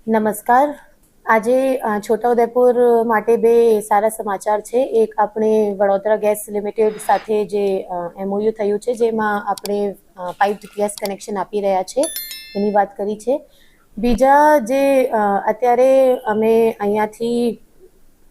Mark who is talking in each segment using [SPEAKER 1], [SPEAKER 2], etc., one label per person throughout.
[SPEAKER 1] નમસ્કાર. આજે છોટાઉદેપુર માટે બે સારા સમાચાર છે. એક આપણે વડોદરા ગેસ લિમિટેડ સાથે જે MOU થયું છે, જેમાં આપણે પાઇપ્ડ ગેસ કનેક્શન આપી રહ્યા છે, એની વાત કરી છે. બીજા જે અત્યારે અમે અહીંયાથી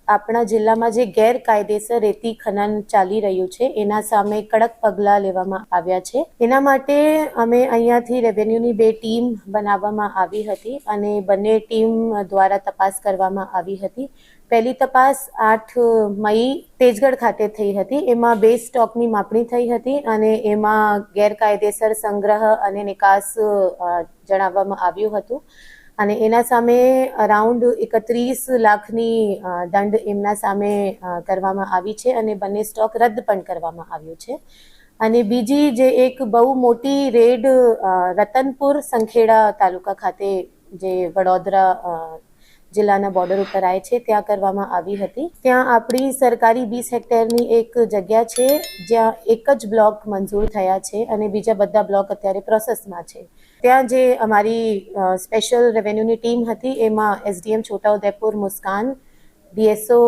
[SPEAKER 1] આપણા જિલ્લામાં જે ગેરકાયદેસર રેતી ખનન ચાલી રહ્યું છે, એના સામે કડક પગલાં લેવામાં આવ્યા છે. એના માટે અમે અહીંયાથી રેવન્યુની બે ટીમ બનાવવામાં આવી હતી અને બંને ટીમ દ્વારા તપાસ કરવામાં આવી હતી. પહેલી તપાસ 8 મઈ તેજગઢ ખાતે થઈ હતી. એમાં બે સ્ટોકની માપણી થઈ હતી અને એમાં ગેરકાયદેસર સંગ્રહ અને નિકાસ જણાવવામાં આવ્યું હતું અને એના સામે અરાઉન્ડ 31 લાખની દંડ એમના સામે કરવામાં આવી છે અને બંને સ્ટોક રદ પણ કરવામાં આવ્યો છે. અને બીજી જે એક બહુ મોટી રેડ રતનપુર સંખેડા તાલુકા ખાતે જે વડોદરા જિલ્લાના બોર્ડર ઉપર આવે છે ત્યાં કરવામાં આવી હતી. ત્યાં આપણી સરકારી 20 હેક્ટરની એક જગ્યા છે જ્યાં એક જ બ્લોક મંજૂર થયા છે અને બીજા બધા બ્લોક અત્યારે પ્રોસેસમાં છે. ત્યાં જે અમારી સ્પેશિયલ રેવન્યુની ટીમ હતી એમાં SDM છોટાઉદેપુર મુસ્કાન, DSO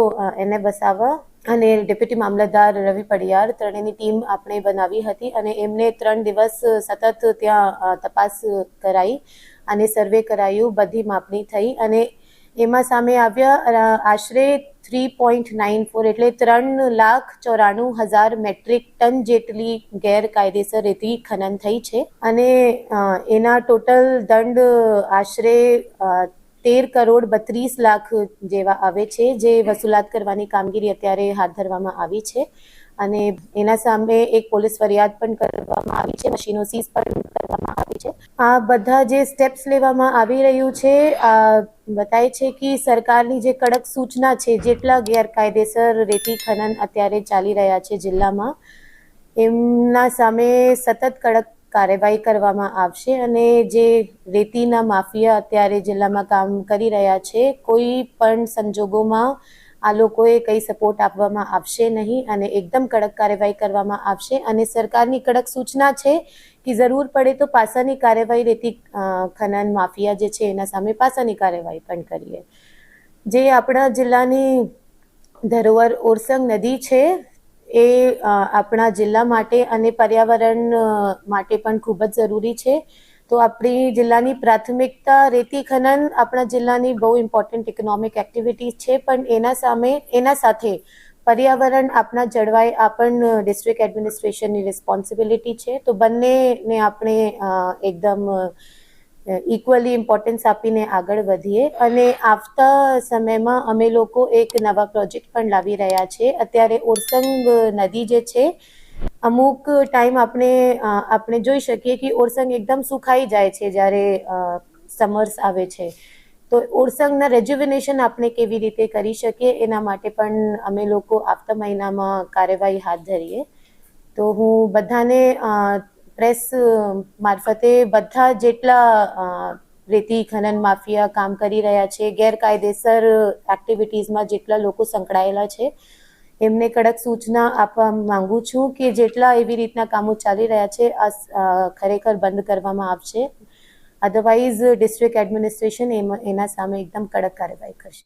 [SPEAKER 1] એને વસાવા અને ડેપ્યુટી મામલતદાર રવિ પડિયાર ત્રણેયની ટીમ આપણે બનાવી હતી અને એમને 3 દિવસ સતત ત્યાં તપાસ કરાઈ અને સર્વે કરાયું, બધી માપણી થઈ અને એમાં સામે આવ્યા આશરે 3.94 એટલે 3,94,000 મેટ્રિક ટન જેટલી ગેરકાયદેસર રેતી ખનન થઈ છે અને એના ટોટલ દંડ આશરે 13,32 લાખ જેવા આવે છે, જે વસૂલાત કરવાની કામગીરી અત્યારે હાથ ધરવામાં આવી છે અને એના સામે એક પોલીસ ફરિયાદ પણ કરવામાં આવી છે, મશીનો સીઝ પણ કરવામાં આવી છે. આ બધા જે સ્ટેપ્સ લેવામાં આવી રહ્યું છે બતાવે છે કે સરકારની જે કડક સૂચના છે, જેટલા ગેરકાયદેસર રેતી ખનન અત્યારે ચાલી રહ્યા છે જિલ્લામાં, એમના સામે સતત કડક કાર્યવાહી કરવામાં આવશે અને જે રેતીના માફિયા અત્યારે જિલ્લામાં કામ કરી રહ્યા છે, કોઈ પણ સંજોગોમાં આ લોકોએ કંઈ સપોર્ટ આપવામાં આવશે નહીં અને એકદમ કડક કાર્યવાહી કરવામાં આવશે અને સરકારની કડક સૂચના છે કે જરૂર પડે તો પાસાની કાર્યવાહી રેતી ખનન માફિયા જે છે એના સામે પાસાની કાર્યવાહી પણ કરીએ. જે આપણા જિલ્લાની ધરોહર ઓરસંગ નદી છે એ આપણા જિલ્લા માટે અને પર્યાવરણ માટે પણ ખૂબ જ જરૂરી છે. તો આપણી જિલ્લાની પ્રાથમિકતા રેતી ખનન આપણા જિલ્લાની બહુ ઇમ્પોર્ટન્ટ ઇકોનોમિક એક્ટિવિટી છે, પણ એના સાથે પર્યાવરણ આપણા જળવાય આ પણ ડિસ્ટ્રિક્ટ એડમિનિસ્ટ્રેશનની રિસ્પોન્સિબિલિટી છે. તો બંનેને આપણે એકદમ ઇક્વલી ઇમ્પોર્ટન્સ આપીને આગળ વધીએ અને આવતા સમયમાં અમે લોકો એક નવા પ્રોજેક્ટ પણ લાવી રહ્યા છે. અત્યારે ઓરસંગ નદી જે છે, અમુક ટાઈમ આપણે જોઈ શકીએ કે ઓરસંગ એકદમ સુખાઈ જાય છે જ્યારે સમર્સ આવે છે. તો ઓરસંગના રેજ્યુવિનેશન આપણે કેવી રીતે કરી શકીએ એના માટે પણ અમે લોકો આવતા મહિનામાં કાર્યવાહી હાથ ધરીએ. તો હું બધાને પ્રેસ મારફતે બધા જેટલા રેતી ખનન માફિયા કામ કરી રહ્યા છે, ગેરકાયદેસર એક્ટિવિટીઝમાં જેટલા લોકો સંકળાયેલા છે, એમને કડક સૂચના આપવા માંગુ છું કે જેટલા એવી રીતના કામો ચાલી રહ્યા છે ખરેખર બંધ કરવામાં આવશે. અધરવાઇઝ ડિસ્ટ્રિક્ટ એડમિનિસ્ટ્રેશન એના સામે એકદમ કડક કાર્યવાહી કરશે.